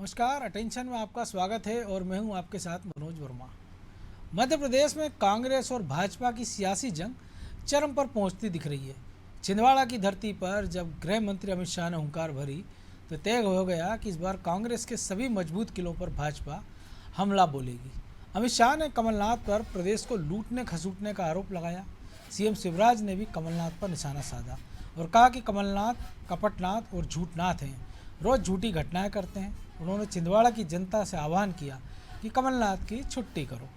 नमस्कार, अटेंशन में आपका स्वागत है और मैं हूं आपके साथ मनोज वर्मा। मध्य प्रदेश में कांग्रेस और भाजपा की सियासी जंग चरम पर पहुंचती दिख रही है। छिंदवाड़ा की धरती पर जब गृह मंत्री अमित शाह ने हुंकार भरी तो तय हो गया कि इस बार कांग्रेस के सभी मजबूत किलों पर भाजपा हमला बोलेगी। अमित शाह ने कमलनाथ पर प्रदेश को लूटने खसूटने का आरोप लगाया। सीएम शिवराज ने भी कमलनाथ पर निशाना साधा और कहा कि कमलनाथ कपटनाथ और झूठनाथ हैं, रोज झूठी घटनाएं करते हैं। उन्होंने छिंदवाड़ा की जनता से आह्वान किया कि कमलनाथ की छुट्टी करो।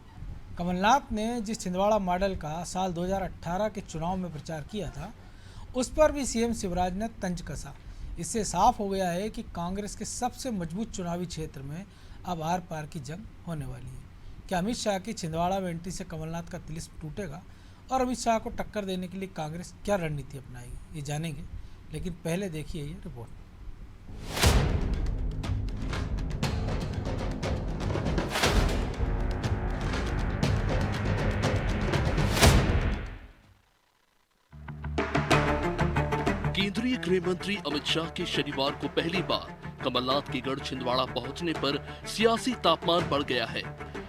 कमलनाथ ने जिस छिंदवाड़ा मॉडल का साल 2018 के चुनाव में प्रचार किया था, उस पर भी सीएम शिवराज ने तंज कसा। इससे साफ हो गया है कि कांग्रेस के सबसे मजबूत चुनावी क्षेत्र में अब आर पार की जंग होने वाली है। क्या अमित शाह की छिंदवाड़ा में एंट्री से कमलनाथ का तिलिस्म टूटेगा और अमित शाह को टक्कर देने के लिए कांग्रेस क्या रणनीति अपनाएगी, ये जानेंगे। लेकिन पहले देखिए ये रिपोर्ट। केंद्रीय गृह मंत्री अमित शाह के शनिवार को पहली बार कमलनाथ के गढ़ छिंदवाड़ा पहुंचने पर सियासी तापमान बढ़ गया है।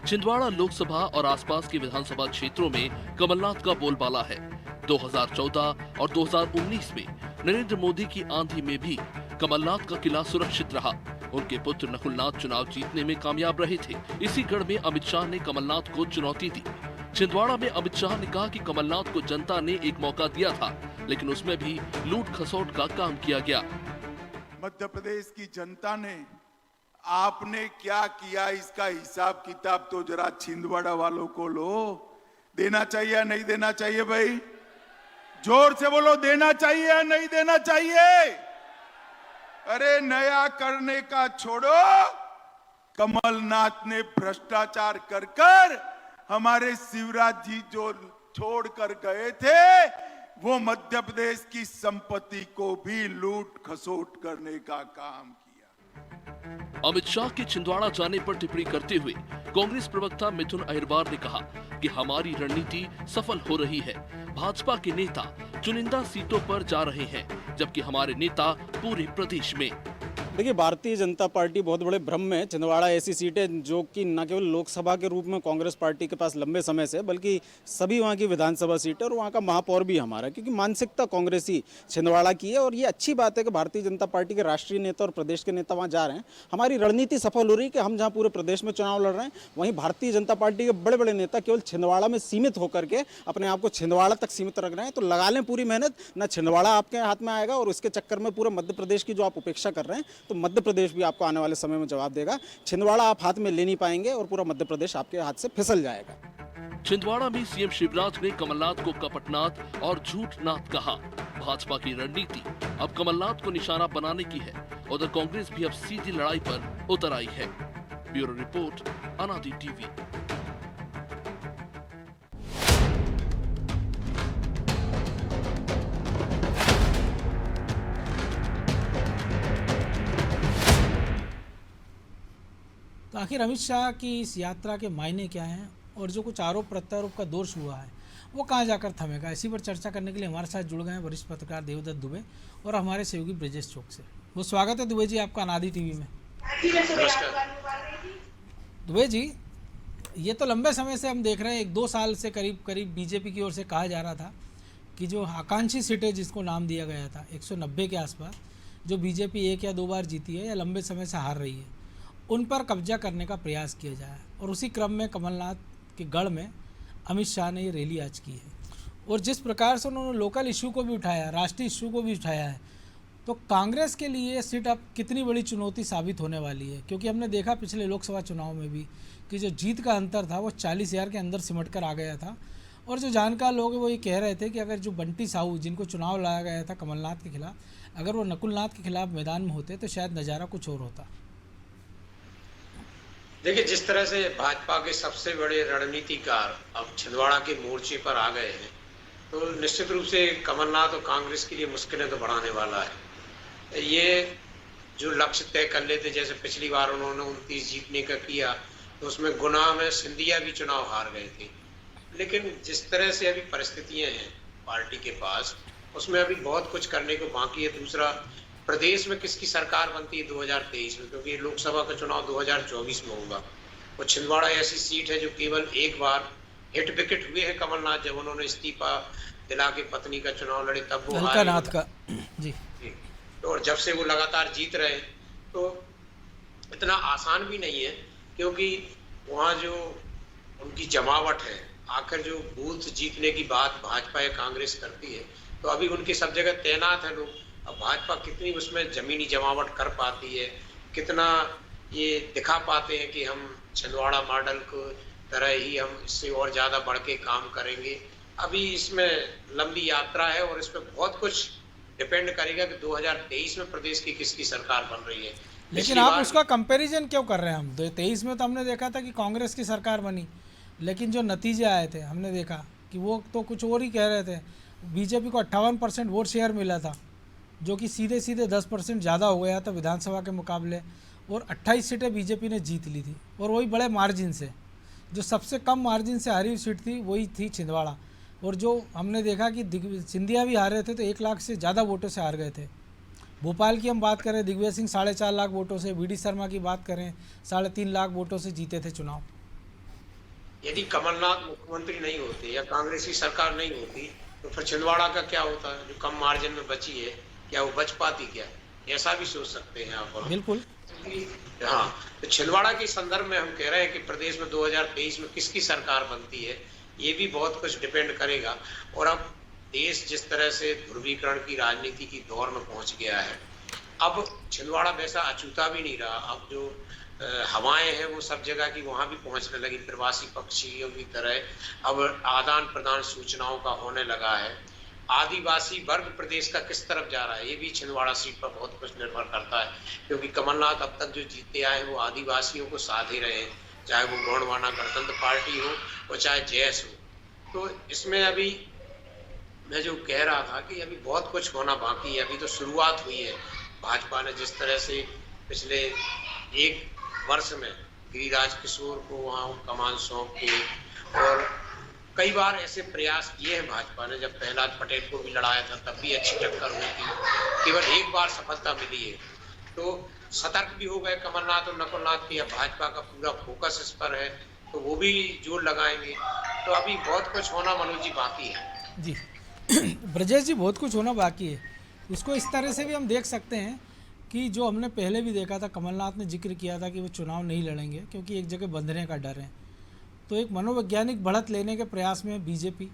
छिंदवाड़ा लोकसभा और आसपास के विधानसभा क्षेत्रों में कमलनाथ का बोलबाला है। 2014 और 2019 में नरेंद्र मोदी की आंधी में भी कमलनाथ का किला सुरक्षित रहा। उनके पुत्र नकुलनाथ चुनाव जीतने में कामयाब रहे थे। इसी गढ़ में अमित शाह ने कमलनाथ को चुनौती दी। छिंदवाड़ा में अमित शाह ने कहा कि कमलनाथ को जनता ने एक मौका दिया था, लेकिन उसमें भी लूट खसोट का काम किया गया। मध्य प्रदेश की जनता ने आपने क्या किया इसका हिसाब किताब तो जरा छिंदवाड़ा वालों को लो। देना चाहिए या नहीं देना चाहिए भाई? जोर से बोलो, देना चाहिए या नहीं देना चाहिए? अरे नया करने का छोड़ो, कमलनाथ ने भ्रष्टाचार कर कर हमारे शिवराज जी जो छोड़ कर गए थे, वो मध्य प्रदेश की संपत्ति को भी लूट खसोट करने का काम किया। अमित शाह के छिंदवाड़ा जाने पर टिप्पणी करते हुए कांग्रेस प्रवक्ता मिथुन अहिरवार ने कहा कि हमारी रणनीति सफल हो रही है। भाजपा के नेता चुनिंदा सीटों पर जा रहे हैं, जबकि हमारे नेता पूरे प्रदेश में। देखिए, भारतीय जनता पार्टी बहुत बड़े भ्रम में है। छिंदवाड़ा ऐसी सीट है जो कि न केवल लोकसभा के रूप में कांग्रेस पार्टी के पास लंबे समय से, बल्कि सभी वहाँ की विधानसभा सीट है और वहाँ का महापौर भी हमारा, क्योंकि मानसिकता कांग्रेसी छिंदवाड़ा की है। और ये अच्छी बात है कि भारतीय जनता पार्टी के राष्ट्रीय नेता और प्रदेश के नेता वहाँ जा रहे हैं। हमारी रणनीति सफल हो रही है कि हम जहाँ पूरे प्रदेश में चुनाव लड़ रहे हैं, वहीं भारतीय जनता पार्टी के बड़े बड़े नेता केवल छिंदवाड़ा में सीमित होकर के अपने आप को छिंदवाड़ा तक सीमित रख रहे हैं। तो लगा लें पूरी मेहनत, न छिंदवाड़ा आपके हाथ में आएगा और उसके चक्कर में पूरे मध्य प्रदेश की जो आप उपेक्षा कर रहे हैं, तो मध्य प्रदेश भी आपको आने वाले समय में जवाब देगा। छिंदवाड़ा आप हाथ में ले नहीं पाएंगे और पूरा मध्य प्रदेश आपके हाथ से फिसल जाएगा। छिंदवाड़ा में सीएम शिवराज ने कमलनाथ को कपटनाथ और झूठनाथ कहा। भाजपा की रणनीति अब कमलनाथ को निशाना बनाने की है। उधर कांग्रेस भी अब सीधी लड़ाई पर उतर आई है। ब्यूरो रिपोर्ट, अनादि टीवी। तो आखिर अमित शाह की इस यात्रा के मायने क्या हैं और जो कुछ आरोप प्रत्यारोप का दोष हुआ है वो कहाँ जाकर थमेगा, इसी पर चर्चा करने के लिए हमारे साथ जुड़ गए हैं वरिष्ठ पत्रकार देवदत्त दुबे और हमारे सहयोगी ब्रजेश चौक से। वो स्वागत है दुबे जी आपका अनादि टीवी में। दुबे जी, ये तो लंबे समय से हम देख रहे हैं, 1-2 साल से करीब बीजेपी की ओर से कहा जा रहा था कि जो आकांक्षी सीटें जिसको नाम दिया गया था 190 के आसपास, जो बीजेपी 1 या 2 बार जीती है या लंबे समय से हार रही है, उन पर कब्जा करने का प्रयास किया जाए। और उसी क्रम में कमलनाथ के गढ़ में अमित शाह ने ये रैली आज की है और जिस प्रकार से उन्होंने लोकल इशू को भी उठाया, राष्ट्रीय इशू को भी उठाया है, तो कांग्रेस के लिए ये सीट अब कितनी बड़ी चुनौती साबित होने वाली है? क्योंकि हमने देखा पिछले लोकसभा चुनाव में भी कि जो जीत का अंतर था वो 40,000 के अंदर सिमट कर आ गया था। और जो जानकार लोग हैं वो ये कह रहे थे कि अगर जो बंटी साहू जिनको चुनाव लाया गया था कमलनाथ के खिलाफ, अगर वो नकुलनाथ के खिलाफ मैदान में होते तो शायद नज़ारा कुछ और होता। देखिए, जिस तरह से भाजपा के सबसे बड़े रणनीतिकार अब छिंदवाड़ा के मोर्चे पर आ गए हैं, तो निश्चित रूप से कमलनाथ और कांग्रेस के लिए मुश्किलें तो बढ़ाने वाला है। ये जो लक्ष्य तय कर लेते, जैसे पिछली बार उन्होंने 29 जीतने का किया, तो उसमें गुनाह में सिंधिया भी चुनाव हार गए थे। लेकिन जिस तरह से अभी परिस्थितियां हैं पार्टी के पास, उसमें अभी बहुत कुछ करने को बाकी है। दूसरा, प्रदेश में किसकी सरकार बनती है 2023 में, क्योंकि लोकसभा का चुनाव 2024 में होगा। और छिंदवाड़ा ऐसी सीट है जो केवल एक बार हिट विकेट हुए हैं कमलनाथ, जब उन्होंने इस्तीफा दिला के पत्नी का चुनाव लड़े तब वो हारे। नाथ का जी। तो और जब से वो लगातार जीत रहे हैं, तो इतना आसान भी नहीं है, क्योंकि वहाँ जो उनकी जमावट है, आखिर जो बूथ जीतने की बात भाजपा या कांग्रेस करती है, तो अभी उनके सब जगह तैनात है लोग। अब भाजपा कितनी उसमें जमीनी जमावट कर पाती है, कितना ये दिखा पाते हैं कि हम छिंदवाड़ा मॉडल को तरह ही हम इससे और ज्यादा बढ़ के काम करेंगे। अभी इसमें लंबी यात्रा है और इस पर बहुत कुछ डिपेंड करेगा कि 2023 में प्रदेश की किसकी सरकार बन रही है। लेकिन आप उसका कंपैरिजन क्यों कर रहे हैं? हम 23 में तो हमने देखा था कि कांग्रेस की सरकार बनी, लेकिन जो नतीजे आए थे हमने देखा कि वो तो कुछ और ही कह रहे थे। बीजेपी को 58% वोट शेयर मिला था, जो कि सीधे सीधे 10% ज़्यादा हो गया था विधानसभा के मुकाबले, और 28 सीटें बीजेपी ने जीत ली थी, और वही बड़े मार्जिन से। जो सबसे कम मार्जिन से हारी हुई सीट थी वही थी छिंदवाड़ा। और जो हमने देखा कि सिंधिया भी हारे थे तो 1 लाख से ज़्यादा वोटों से हार गए थे। भोपाल की हम बात करें, दिग्विजय सिंह 4.5 लाख वोटों से, वीडी शर्मा की बात करें 3.5 लाख वोटों से जीते थे चुनाव। यदि कमलनाथ मुख्यमंत्री नहीं होते या कांग्रेस की सरकार नहीं होती, तो फिर छिंदवाड़ा का क्या होता? जो कम मार्जिन में बची है, क्या वो बच पाती? क्या ऐसा भी सोच सकते हैं आप? बिल्कुल। हाँ, तो छिंदवाड़ा के संदर्भ में हम कह रहे हैं कि प्रदेश में 2023 में किसकी सरकार बनती है, ये भी बहुत कुछ डिपेंड करेगा। और अब देश जिस तरह से ध्रुवीकरण की राजनीति की दौर में पहुंच गया है, अब छिंदवाड़ा वैसा अछूता भी नहीं रहा। अब जो हवाएं हैं वो सब जगह की वहां भी पहुंचने लगी, प्रवासी पक्षियों की तरह। अब आदान प्रदान सूचनाओं का होने लगा है। आदिवासी वर्ग प्रदेश का किस तरफ जा रहा है, ये भी छिंदवाड़ा सीट पर बहुत कुछ निर्भर करता है, क्योंकि कमलनाथ अब तक जो जीते आए वो आदिवासियों को साध ही रहे हैं, चाहे वो गोंडवाना गणतंत्र पार्टी हो और चाहे जैस हो। तो इसमें अभी मैं जो कह रहा था कि अभी बहुत कुछ होना बाकी है, अभी तो शुरुआत हुई है। भाजपा ने जिस तरह से पिछले 1 वर्ष में गिरिराज किशोर को वहाँ कमान सौंप के, और कई बार ऐसे प्रयास किए हैं भाजपा ने, जब प्रहलाद पटेल को भी लड़ाया था तब भी अच्छी टक्कर हुई थी, केवल 1 बार सफलता मिली है। तो सतर्क भी हो गए कमलनाथ और नकुलनाथ की, अब भाजपा का पूरा फोकस इस पर है, तो वो भी जोर लगाएंगे। तो अभी बहुत कुछ होना मनोज जी बाकी है जी। ब्रजेश जी, बहुत कुछ होना बाकी है। उसको इस तरह से भी हम देख सकते हैं कि जो हमने पहले भी देखा था, कमलनाथ ने जिक्र किया था कि वो चुनाव नहीं लड़ेंगे क्योंकि एक जगह बंधने का डर है। तो एक मनोवैज्ञानिक बढ़त लेने के प्रयास में बीजेपी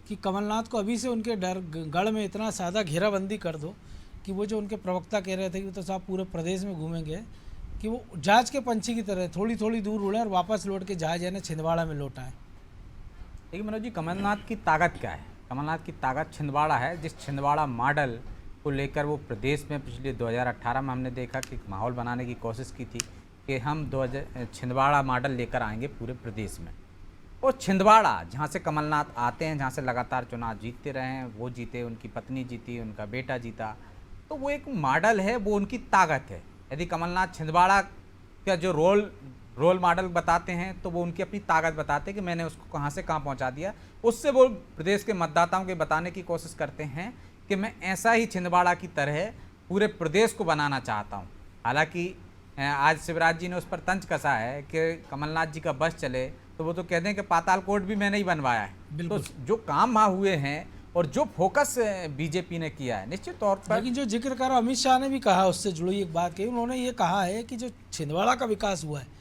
कि कमलनाथ को अभी से उनके गढ़ में इतना सादा घेराबंदी कर दो कि वो जो उनके प्रवक्ता कह रहे थे कि तो साहब पूरे प्रदेश में घूमेंगे, कि वो जहाज के पंछी की तरह थोड़ी थोड़ी दूर उड़ें और वापस लौट के जहाज यानी छिंदवाड़ा में लौट आएँ। देखिए मनोज जी, कमलनाथ की ताकत क्या है? कमलनाथ की ताकत छिंदवाड़ा है। जिस छिंदवाड़ा मॉडल को लेकर वो प्रदेश में पिछले 2018 में हमने देखा कि माहौल बनाने की कोशिश की थी कि हम छिंदवाड़ा मॉडल लेकर आएंगे पूरे प्रदेश में। और छिंदवाड़ा जहाँ से कमलनाथ आते हैं, जहाँ से लगातार चुनाव जीतते रहे हैं, वो जीते, उनकी पत्नी जीती, उनका बेटा जीता, तो वो एक मॉडल है, वो उनकी ताकत है। यदि कमलनाथ छिंदवाड़ा का जो रोल मॉडल बताते हैं तो वो उनकी अपनी ताकत बताते हैं कि मैंने उसको कहाँ से कहाँ पहुँचा दिया। उससे वो प्रदेश के मतदाताओं के बताने की कोशिश करते हैं कि मैं ऐसा ही छिंदवाड़ा की तरह पूरे प्रदेश को बनाना चाहता हूँ। हालांकि आज शिवराज जी ने उस पर तंज कसा है कि कमलनाथ जी का बस चले तो वो तो कहते हैं कि पाताल कोट भी मैंने ही बनवाया है। तो जो काम वहाँ हुए हैं और जो फोकस बीजेपी ने किया है निश्चित तौर पर। लेकिन जो जिक्र करा अमित शाह ने भी कहा, उससे जुड़ी एक बात कही, उन्होंने ये कहा है कि जो छिंदवाड़ा का विकास हुआ है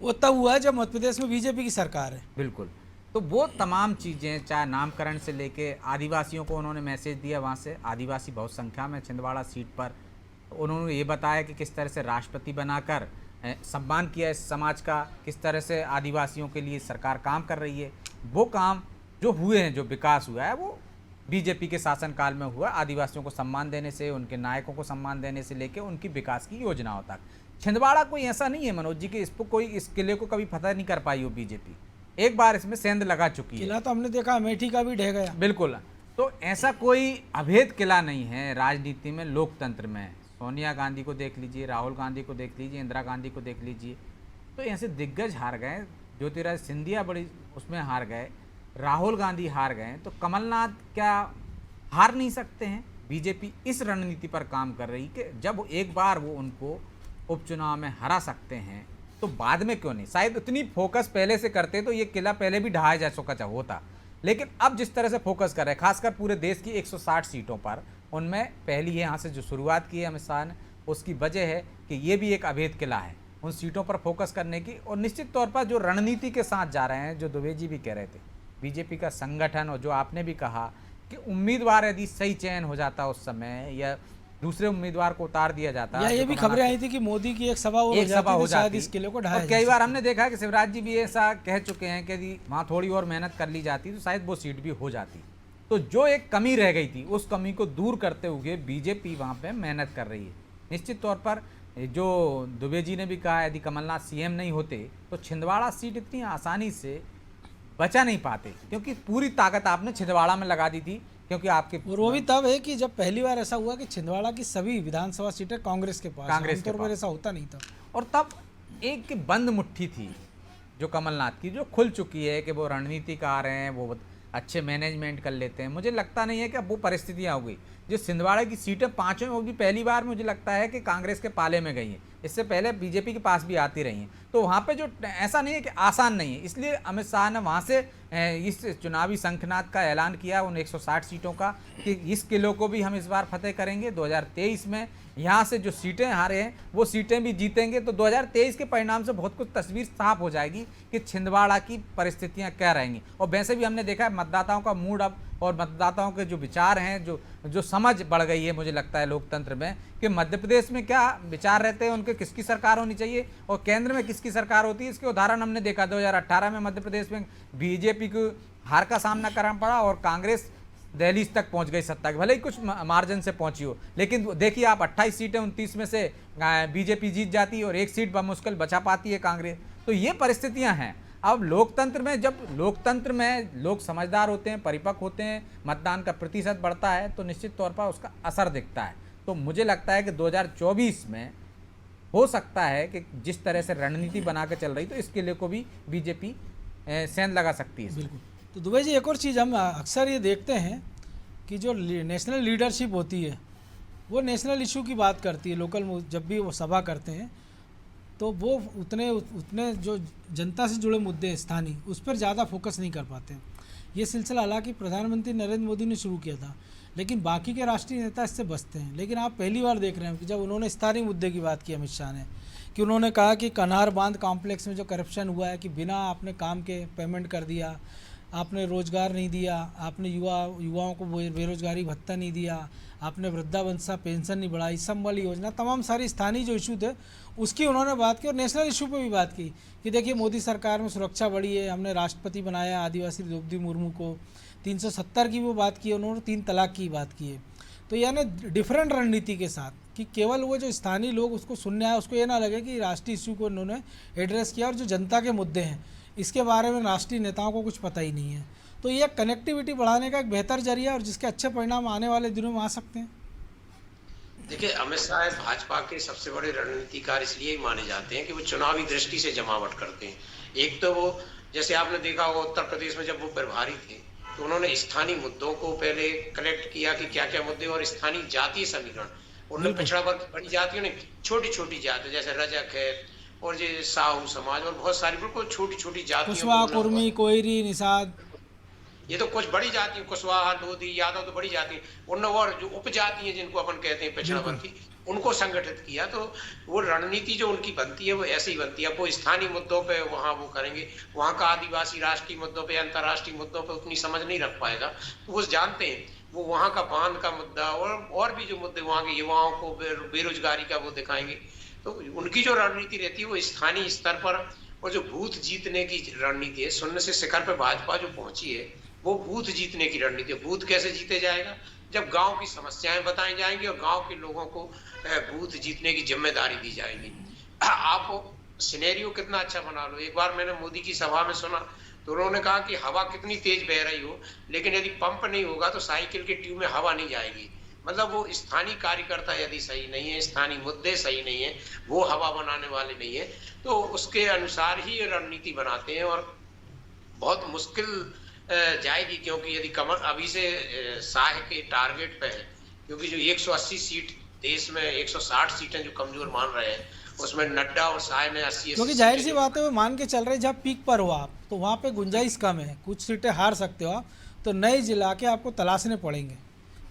वो तब हुआ है जब मध्य प्रदेश में बीजेपी की सरकार है। बिल्कुल। तो वो तमाम चीज़ें, चाहे नामकरण से लेके आदिवासियों को उन्होंने मैसेज दिया, वहाँ से आदिवासी बहुत संख्या में छिंदवाड़ा सीट पर। उन्होंने ये बताया कि किस तरह से राष्ट्रपति बनाकर सम्मान किया इस समाज का, किस तरह से आदिवासियों के लिए सरकार काम कर रही है। वो काम जो हुए हैं, जो विकास हुआ है, वो बीजेपी के शासनकाल में हुआ। आदिवासियों को सम्मान देने से, उनके नायकों को सम्मान देने से लेके उनकी विकास की योजनाओं तक। छिंदवाड़ा कोई ऐसा नहीं है मनोज जी कि इस पर कोई इस किले को कभी फतह नहीं कर पाई हो बीजेपी। एक बार इसमें सेंध लगा चुकी है। किला तो हमने देखा अमेठी का भी ढह गया। बिल्कुल। तो ऐसा कोई अभेद किला नहीं है राजनीति में, लोकतंत्र में। सोनिया गांधी को देख लीजिए, राहुल गांधी को देख लीजिए, इंदिरा गांधी को देख लीजिए, तो ऐसे दिग्गज हार गए। ज्योतिरादित्य सिंधिया बड़ी उसमें हार गए, राहुल गांधी हार गए, तो कमलनाथ क्या हार नहीं सकते हैं? बीजेपी इस रणनीति पर काम कर रही कि जब एक बार वो उनको उपचुनाव में हरा सकते हैं तो बाद में क्यों नहीं, शायद उतनी फोकस पहले से करते तो ये किला पहले भी ढहाया जा सका होता, लेकिन अब जिस तरह से फोकस कर रहे हैं खासकर पूरे देश की 160 सीटों पर, उनमें पहली यहाँ से जो शुरुआत की है अमित शाह ने, उसकी वजह है कि ये भी एक अभेद किला है उन सीटों पर फोकस करने की। और निश्चित तौर पर जो रणनीति के साथ जा रहे हैं, जो दुबे जी भी कह रहे थे, बीजेपी का संगठन, और जो आपने भी कहा कि उम्मीदवार यदि सही चयन हो जाता उस समय या दूसरे उम्मीदवार को उतार दिया जाता, या ये भी खबरें आई थी कि मोदी की एक सभा हो जाती, इस किले को ढाया। कई बार हमने देखा कि शिवराज जी भी ऐसा कह चुके हैं कि यदि वहाँ थोड़ी और मेहनत कर ली जाती तो शायद वो सीट भी हो जाती। तो जो एक कमी रह गई थी उस कमी को दूर करते हुए बीजेपी वहाँ पे मेहनत कर रही है। निश्चित तौर पर जो दुबे जी ने भी कहा, यदि कमलनाथ सीएम नहीं होते तो छिंदवाड़ा सीट इतनी आसानी से बचा नहीं पाते, क्योंकि पूरी ताकत आपने छिंदवाड़ा में लगा दी थी। क्योंकि आपके और वो भी तब है कि जब पहली बार ऐसा हुआ कि छिंदवाड़ा की सभी विधानसभा सीटें कांग्रेस के पास, कांग्रेस के पास ऐसा होता नहीं था। और तब एक बंद मुट्ठी थी जो कमलनाथ की, जो खुल चुकी है कि वो रणनीतिकार हैं, वो अच्छे मैनेजमेंट कर लेते हैं। मुझे लगता नहीं है कि अब वो परिस्थितियाँ हो गई। जो छिंदवाड़ा की सीटें पाँचों में, वो भी पहली बार मुझे लगता है कि कांग्रेस के पाले में गई हैं, इससे पहले बीजेपी के पास भी आती रही हैं। तो वहाँ पे जो ऐसा नहीं है कि आसान नहीं है, इसलिए अमित शाह ने वहाँ से इस चुनावी शंखनाद का ऐलान किया उन 160 सीटों का कि इस किलो को भी हम इस बार फतेह करेंगे। 2023 में यहाँ से जो सीटें हारे हैं वो सीटें भी जीतेंगे। तो 2023 के परिणाम से बहुत कुछ तस्वीर साफ हो जाएगी कि छिंदवाड़ा की परिस्थितियाँ क्या रहेंगी। और वैसे भी हमने देखा है मतदाताओं का मूड अब, और मतदाताओं के जो विचार हैं, जो समझ बढ़ गई है मुझे लगता है लोकतंत्र में, कि मध्य प्रदेश में क्या विचार रहते हैं उनके, किसकी सरकार होनी चाहिए और केंद्र में किसकी सरकार होती है। इसके उदाहरण हमने देखा 2018 में मध्य प्रदेश में बीजेपी को हार का सामना करना पड़ा और कांग्रेस दहलीज तक पहुंच गई सत्ता की, भले ही कुछ मार्जिन से पहुंची हो, लेकिन देखिए आप 28 सीटें 29 में से बीजेपी जीत जाती है और एक सीट बमुश्किल बचा पाती है कांग्रेस। तो ये परिस्थितियां हैं। अब लोकतंत्र में, जब लोकतंत्र में लोग समझदार होते हैं, परिपक्व होते हैं, मतदान का प्रतिशत बढ़ता है तो निश्चित तौर पर उसका असर दिखता है। तो मुझे लगता है कि 2024 में हो सकता है कि जिस तरह से रणनीति बना के चल रही तो इसके लिए को भी बीजेपी सेंध लगा सकती है। बिल्कुल। तो दुबे जी, एक और चीज़ हम अक्सर ये देखते हैं कि जो नेशनल लीडरशिप होती है वो नेशनल इशू की बात करती है। लोकल जब भी वो सभा करते हैं तो वो उतने जो जनता से जुड़े मुद्दे हैं स्थानीय, उस पर ज़्यादा फोकस नहीं कर पाते हैं। ये सिलसिला हालांकि प्रधानमंत्री नरेंद्र मोदी ने शुरू किया था, लेकिन बाकी के राष्ट्रीय नेता इससे बचते हैं। लेकिन आप पहली बार देख रहे हैं कि जब उन्होंने स्थानीय मुद्दे की बात की अमित शाह ने, कि उन्होंने कहा कि कन्हार बांध कॉम्प्लेक्स में जो करप्शन हुआ है, कि बिना आपने काम के पेमेंट कर दिया, आपने रोज़गार नहीं दिया, आपने युवाओं को बेरोजगारी भत्ता नहीं दिया, आपने वृद्धावस्था पेंशन नहीं बढ़ाई, संबल योजना, तमाम सारी स्थानीय जो इशू थे उसकी उन्होंने बात की। और नेशनल इशू पे भी बात की कि देखिए मोदी सरकार में सुरक्षा बढ़ी है, हमने राष्ट्रपति बनाया आदिवासी द्रौपदी मुर्मू को, 370 की वो बात की, उन्होंने 3 तलाक की बात की है। तो यानी डिफरेंट रणनीति के साथ, कि केवल वो जो स्थानीय लोग उसको सुनने आए उसको ये ना लगे कि राष्ट्रीय इशू को उन्होंने एड्रेस किया और जो जनता के मुद्दे हैं इसके बारे में राष्ट्रीय नेताओं को कुछ पता ही नहीं है। तो ये कनेक्टिविटी बढ़ाने का एक बेहतर जरिया और जिसके अच्छे परिणाम आने वाले दिनों में आ सकते हैं। देखिए, अमित शाह भाजपा के सबसे बड़े रणनीतिकार इसलिए ही माने जाते हैं कि वो चुनावी दृष्टि से जमावट करते हैं। एक तो वो, जैसे आपने देखा होगा उत्तर प्रदेश में जब वो प्रभारी थे तो उन्होंने स्थानीय मुद्दों को पहले कलेक्ट किया कि क्या क्या मुद्दे, और स्थानीय जातीय समीकरण, उन्होंने पिछड़ा वर्ग बड़ी जातियों ने, छोटी छोटी जाति जैसे रजक है और जो साहू समाज और बहुत सारी बिल्कुल छोटी छोटी जातियों, कुशवाहा, कुर्मी, कोयरी, निषाद, ये तो कुछ बड़ी जाति, कुशवाहा, लोधी, यादव तो बड़ी जाति, उन और जो उपजाति हैं जिनको अपन कहते हैं पिछड़ा वर्ग की, उनको संगठित किया। तो वो रणनीति जो उनकी बनती है वो ऐसे ही बनती है। वो स्थानीय मुद्दों पे वहाँ वो करेंगे, वहाँ का आदिवासी राष्ट्रीय मुद्दों पे, अंतर्राष्ट्रीय मुद्दों पे उतनी समझ नहीं रख पाएगा। तो वो जानते हैं, वो वहाँ का बांध का मुद्दा और भी जो मुद्दे वहाँ के युवाओं को बेरोजगारी का वो दिखाएंगे। तो उनकी जो रणनीति रहती है वो स्थानीय स्तर पर, और जो बूथ जीतने की रणनीति है, शून्य से शिखर पर भाजपा जो पहुंची है वो बूथ जीतने की रणनीति है। बूथ कैसे जीते जाएगा? जब गांव की समस्याएं बताई जाएंगी और गांव के लोगों को बूथ जीतने की जिम्मेदारी दी जाएगी। आप सिनेरियो कितना अच्छा बना लो। एक बार मैंने मोदी की सभा में सुना तो उन्होंने कहा कि हवा कितनी तेज बह रही हो, लेकिन यदि पंप नहीं होगा तो साइकिल के ट्यूब में हवा नहीं जाएगी। मतलब वो स्थानीय कार्यकर्ता यदि सही नहीं है, स्थानीय मुद्दे सही नहीं है, वो हवा बनाने वाले नहीं है, तो उसके अनुसार ही रणनीति बनाते हैं। और बहुत मुश्किल जाएगी, क्योंकि यदि कमल अभी से शाह के टारगेट पे है क्योंकि जो 180 सीट देश में 160 सीटें जो कमजोर मान रहे हैं, उसमें नड्डा और शाह ने 80 क्योंकि जाहिर सी बात है वो मान के चल रहे जब पीक पर हो आप तो वहाँ पे गुंजाइश कम है, कुछ सीटें हार सकते हो आप, तो नए जिला के आपको तलाशने पड़ेंगे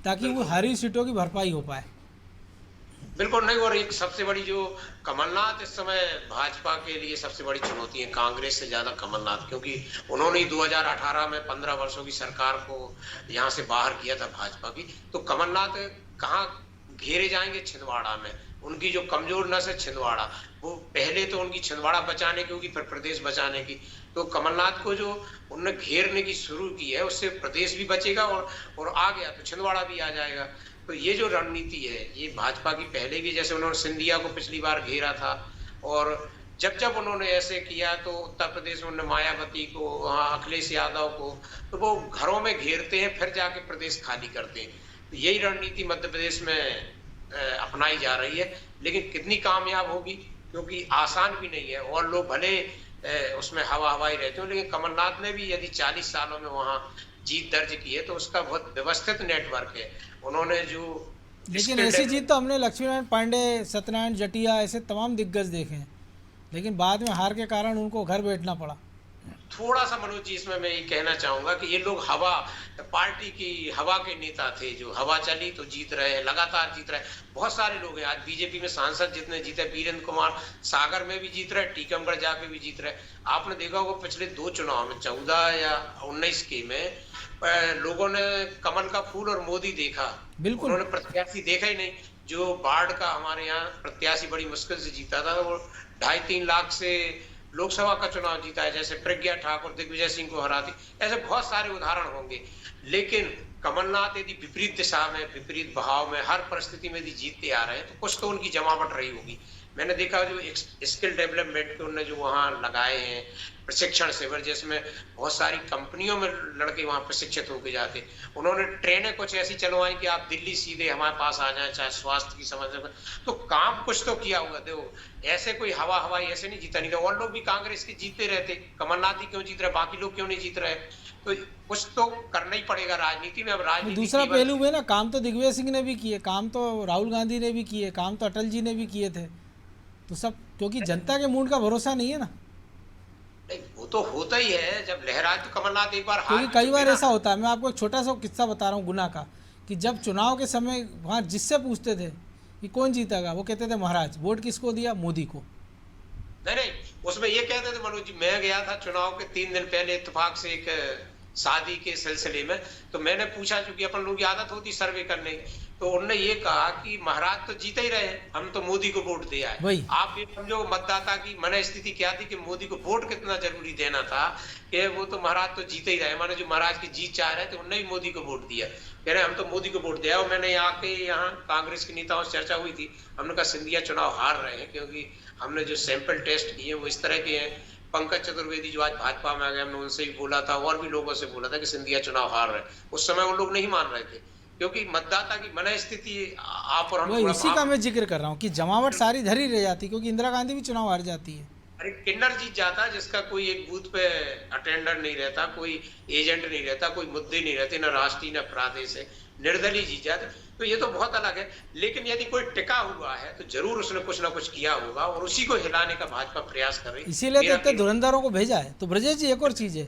ताकि वो हारी सीटों की भरपाई हो पाए। बिल्कुल नहीं। और एक सबसे बड़ी जो कमलनाथ इस समय भाजपा के लिए सबसे बड़ी चुनौती है, कांग्रेस से ज्यादा कमलनाथ, क्योंकि उन्होंने 2018 में 15 वर्षों की सरकार को यहाँ से बाहर किया था भाजपा की। तो कमलनाथ कहाँ घेरे जाएंगे? छिंदवाड़ा में। उनकी जो कमजोर नस है छिंदवाड़ा, वो पहले तो उनकी छिंदवाड़ा बचाने की होगी, फिर प्रदेश बचाने की। तो कमलनाथ को जो उन्होंने घेरने की शुरू की है, उससे प्रदेश भी बचेगा और आ गया तो छिंदवाड़ा भी आ जाएगा। तो ये जो रणनीति है ये भाजपा की पहले भी, जैसे उन्होंने सिंधिया को पिछली बार घेरा था, और जब उन्होंने ऐसे किया तो उत्तर प्रदेश में उन्होंने मायावती को, अखिलेश यादव को, तो वो घरों में घेरते हैं फिर जाके प्रदेश खाली करते हैं। तो यही रणनीति मध्य प्रदेश में अपनाई जा रही है, लेकिन कितनी कामयाब होगी क्योंकि आसान भी नहीं है। और लोग भले उसमें हवाई रहते हो, लेकिन कमलनाथ ने भी यदि 40 सालों में वहां जीत दर्ज की है तो उसका बहुत व्यवस्थित नेटवर्क है। उन्होंने जो लेकिन ऐसी जीत तो हमने लक्ष्मीनारायण पांडे, सत्यनारायण जटिया ऐसे तमाम दिग्गज देखे हैं, लेकिन बाद में हार के कारण उनको घर बैठना पड़ा। थोड़ा सा मनोज जी इसमें मैं ये कहना चाहूंगा कि ये लोग हवा, पार्टी की हवा के नेता थे, जो हवा चली तो जीत रहे, लगातार जीत रहे। बहुत सारे लोग हैं आज बीजेपी में सांसद जितने जीते, वीरेंद्र कुमार सागर में भी जीत रहे, टीकमगढ़ जाके भी जीत रहे। आपने देखा होगा पिछले 2 चुनाव में 14 या 19 के में लोगों ने कमल का फूल और मोदी देखा, बिल्कुल उन्होंने प्रत्याशी देखा ही नहीं। जो बाढ़ का हमारे यहाँ प्रत्याशी बड़ी मुश्किल से जीता था, वो 2.5-3 लाख से लोकसभा का चुनाव जीता है, जैसे प्रज्ञा ठाकुर दिग्विजय सिंह को हराती। ऐसे बहुत सारे उदाहरण होंगे, लेकिन कमलनाथ यदि विपरीत दिशा में, विपरीत बहाव में, हर परिस्थिति में यदि जीतते आ रहे हैं तो कुछ तो उनकी जमावट रही होगी। मैंने देखा जो स्किल डेवलपमेंट के उन्होंने जो वहाँ लगाए हैं प्रशिक्षण शिविर, जिसमें बहुत सारी कंपनियों में लड़के वहाँ प्रशिक्षित होके जाते, उन्होंने ट्रेनें कुछ ऐसी चलवाई कि आप दिल्ली सीधे हमारे पास आ जाए, चाहे स्वास्थ्य की समस्या में। तो काम कुछ तो किया होगा। देखो ऐसे कोई हवाई ऐसे नहीं जीता नहीं था, और लोग भी कांग्रेस के जीते रहते, कमलनाथ ही क्यों जीत रहे, बाकी लोग क्यों नहीं जीत रहे? तो कुछ तो करना ही पड़ेगा राजनीति में। अब राजनीति दूसरा पहलू है ना, काम तो दिग्विजय सिंह ने भी किए, काम तो राहुल गांधी ने भी किए, काम तो अटल जी ने भी किए थे, तो सब क्योंकि जनता के मूड का भरोसा नहीं है ना। नहीं, वो तो होता ही है, जब लहराए तो कमलनाथ एक बार क्योंकि कई बार ऐसा होता है, मैं आपको एक छोटा सा किस्सा बता रहा हूँ गुना का, कि जब चुनाव के समय वहाँ जिससे पूछते थे कि कौन जीतेगा, वो कहते थे महाराज वोट किसको दिया, मोदी को। नहीं, उसमें ये कहते थे मनोज जी, मैं गया था चुनाव के 3 दिन पहले इत्तेफाक से एक शादी के सिलसिले में, तो मैंने पूछा, क्योंकि अपन लोग की आदत होती सर्वे करने की, तो उन्होंने ये कहा कि महाराज तो जीते ही रहे, हम तो मोदी को वोट दिया है। आप ये समझो मतदाता की मन स्थिति क्या थी कि मोदी को वोट कितना जरूरी देना था, कि वो तो महाराज तो जीते ही रहे, माने जो महाराज की जीत चाह रहे थे उन्होंने भी मोदी को वोट दिया, कह रहे हम तो मोदी को वोट दिया। और मैंने आके यहाँ कांग्रेस के नेताओं से चर्चा हुई थी, हमने कहा सिंधिया चुनाव हार रहे हैं, क्योंकि हमने जो सैंपल टेस्ट किए वो इस तरह के हैं। पंकज चतुर्वेदी जो आज भाजपा में आ गए, हमने उनसे भी बोला था और भी लोगों से बोला था कि सिंधिया चुनाव हार रहे। उस समय वो लोग नहीं मान रहे थे, क्योंकि मतदाता की मन स्थिति आप और हम, वही उसी का मैं जिक्र कर रहा हूँ कि जमावट सारी धरी रह जाती, क्योंकि इंदिरा गांधी भी चुनाव हार जाती है। अरे किन्नर जीत जाता है जिसका कोई एक बूथ पे अटेंडर नहीं रहता, कोई एजेंट नहीं रहता, कोई मुद्दे नहीं रहते, न राष्ट्रीय न प्रादेशिक, निर्दलीय जीत जाते। तो ये तो बहुत अलग है, लेकिन यदि कोई टिका हुआ है तो जरूर उसने कुछ ना कुछ किया होगा, और उसी को हिलाने का भाजपा प्रयास कर रही है। इसीलिए तो इतने धुरंधरों को भेजा है। तो ब्रजेश जी एक और चीज़ है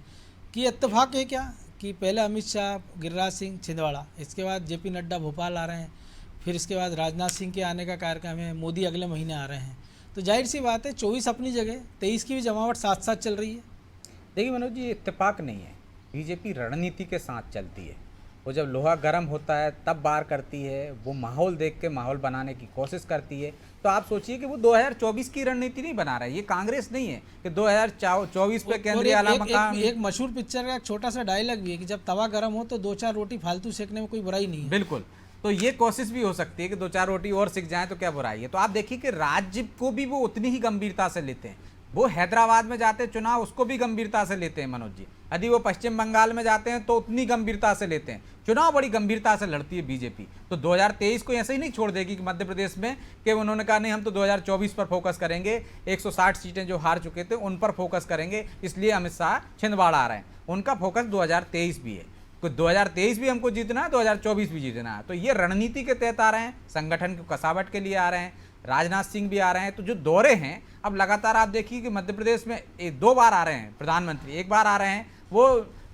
कि इत्तेफाक है क्या कि पहले अमित शाह, गिरिराज सिंह छिंदवाड़ा, इसके बाद जेपी नड्डा भोपाल आ रहे हैं, फिर इसके बाद राजनाथ सिंह के आने का कार्यक्रम है, मोदी अगले महीने आ रहे हैं। तो जाहिर सी बात है 24 अपनी जगह, 23 की भी जमावट साथ साथ चल रही है। देखिए मनोज जी, इत्तेफाक नहीं है, बीजेपी रणनीति के साथ चलती है। वो जब लोहा गर्म होता है तब बार करती है, वो माहौल देख के माहौल बनाने की कोशिश करती है। तो आप सोचिए कि वो 2024 की रणनीति नहीं बना रहा है, ये कांग्रेस नहीं है कि 2024 पे केंद्रीय आला मकाम। एक मशहूर पिक्चर का एक छोटा सा डायलॉग भी है कि जब तवा गर्म हो तो 2-4 रोटी फालतू सेकने में कोई बुराई नहीं है। बिल्कुल, तो ये कोशिश भी हो सकती है कि 2-4 रोटी और सिक जाए तो क्या बुराई है। तो आप देखिए कि राज्य को भी वो उतनी ही गंभीरता से लेते हैं। वो हैदराबाद में जाते हैं चुनाव, उसको भी गंभीरता से लेते हैं मनोज जी। यदि वो पश्चिम बंगाल में जाते हैं तो उतनी गंभीरता से लेते हैं। चुनाव बड़ी गंभीरता से लड़ती है बीजेपी। तो 2023 को ऐसे ही नहीं छोड़ देगी कि मध्य प्रदेश में कि उन्होंने कहा नहीं हम तो 2024 पर फोकस करेंगे, 160 सीटें जो हार चुके थे उन पर फोकस करेंगे, इसलिए अमित शाह छिंदवाड़ा आ रहे हैं। उनका फोकस 2023 भी है। 2023 भी हमको जीतना है, 2024 भी जीतना है। तो ये रणनीति के तहत आ रहे हैं, संगठन की कसावट के लिए आ रहे हैं, राजनाथ सिंह भी आ रहे हैं। तो जो दौरे हैं अब लगातार आप देखिए कि मध्य प्रदेश में 2 बार आ रहे हैं प्रधानमंत्री, एक बार आ रहे हैं वो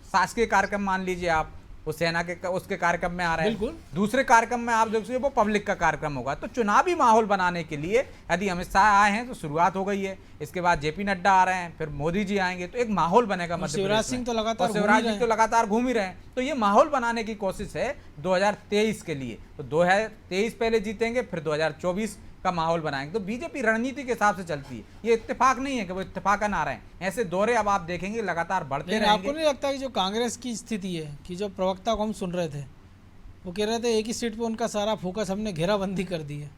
शासकीय कार्यक्रम मान लीजिए आप, वो सेना के उसके कार्यक्रम में आ रहे हैं, बिल्कुल। दूसरे कार्यक्रम में आप देखिए वो पब्लिक का कार्यक्रम होगा। तो चुनावी माहौल बनाने के लिए यदि अमित शाह आए हैं तो शुरुआत हो गई है, इसके बाद जेपी नड्डा आ रहे हैं, फिर मोदी जी आएंगे, तो एक माहौल बनेगा मध्य शिवराज प्रदेश सिंह में। तो लगातार और घूम ही शिवराज रहे जी तो लगातार घूम ही रहे हैं। तो ये माहौल बनाने की कोशिश है 2023 के लिए। तो 2023 पहले जीतेंगे, फिर 2024 का माहौल बनाएंगे। तो बीजेपी रणनीति के हिसाब से चलती है, ये इत्तेफाक नहीं है कि वो इत्तेफाकन आ रहे हैं। ऐसे दौरे अब आप देखेंगे लगातार बढ़ते लेकिन रहेंगे। आपको नहीं लगता कि जो कांग्रेस की स्थिति है कि जो प्रवक्ता को हम सुन रहे थे वो कह रहे थे एक ही सीट पे उनका सारा फोकस हमने घेराबंदी कर दी है।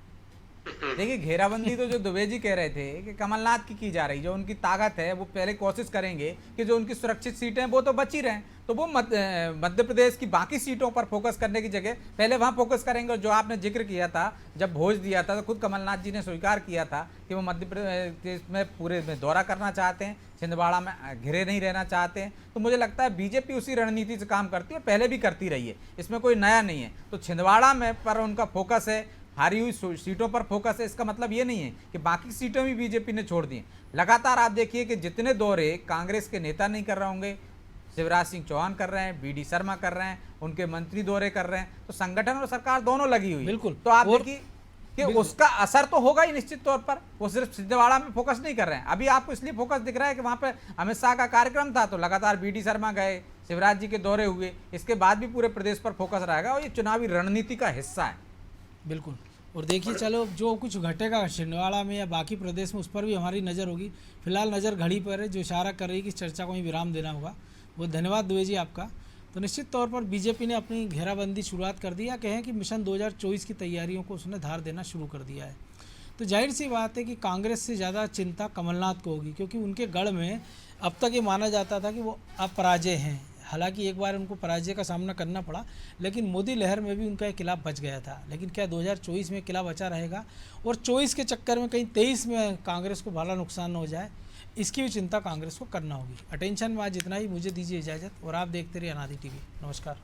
देखिए घेराबंदी तो जो दुबे जी कह रहे थे कि कमलनाथ की जा रही, जो उनकी ताकत है वो पहले कोशिश करेंगे कि जो उनकी सुरक्षित सीटें हैं वो तो बची रहें। तो वो मध्य प्रदेश की बाकी सीटों पर फोकस करने की जगह पहले वहाँ फोकस करेंगे। और जो आपने जिक्र किया था, जब भोज दिया था तो खुद कमलनाथ जी ने स्वीकार किया था कि वो मध्य प्रदेश में पूरे में दौरा करना चाहते हैं, छिंदवाड़ा में घिरे नहीं रहना चाहते हैं। तो मुझे लगता है बीजेपी उसी रणनीति से काम करती है, पहले भी करती रही है, इसमें कोई नया नहीं है। तो छिंदवाड़ा में पर उनका फोकस है, हारी हुई सीटों पर फोकस है। इसका मतलब ये नहीं है कि बाकी सीटें भी बीजेपी ने छोड़ दी। लगातार आप देखिए कि जितने दौरे कांग्रेस के नेता नहीं कर रहे होंगे, शिवराज सिंह चौहान कर रहे हैं, बीडी शर्मा कर रहे हैं, उनके मंत्री दौरे कर रहे हैं। तो संगठन और सरकार दोनों लगी हुई है। बिल्कुल। तो आप और देखिए कि उसका असर तो होगा ही निश्चित तौर पर। वो सिर्फ छिंदवाड़ा में फोकस नहीं कर रहे हैं। अभी आपको इसलिए फोकस दिख रहा है कि वहाँ पे अमित शाह का कार्यक्रम था, तो लगातार बीडी शर्मा गए, शिवराज जी के दौरे हुए, इसके बाद भी पूरे प्रदेश पर फोकस रहेगा और ये चुनावी रणनीति का हिस्सा है। बिल्कुल। और देखिए चलो जो कुछ घटेगा छिंदवाड़ा में या बाकी प्रदेश में उस पर भी हमारी नज़र होगी। फिलहाल नज़र घड़ी पर है जो इशारा कर रही है कि इस चर्चा को ही विराम देना होगा। बहुत धन्यवाद दुबे जी आपका। तो निश्चित तौर पर बीजेपी ने अपनी घेराबंदी शुरुआत कर दी, या कहें कि मिशन 2024 की तैयारियों को उसने धार देना शुरू कर दिया है। तो जाहिर सी बात है कि कांग्रेस से ज़्यादा चिंता कमलनाथ को होगी, क्योंकि उनके गढ़ में अब तक ये माना जाता था कि वो अपराजय हैं। हालांकि एक बार उनको पराजय का सामना करना पड़ा, लेकिन मोदी लहर में भी उनका एक किला बच गया था। लेकिन क्या 2024 में किला बचा रहेगा और 24 के चक्कर में कहीं 23 में कांग्रेस को बड़ा नुकसान न हो जाए, इसकी भी चिंता कांग्रेस को करना होगी। अटेंशन में आज इतना ही, मुझे दीजिए इजाज़त और आप देखते रहिए अनादि टीवी। नमस्कार।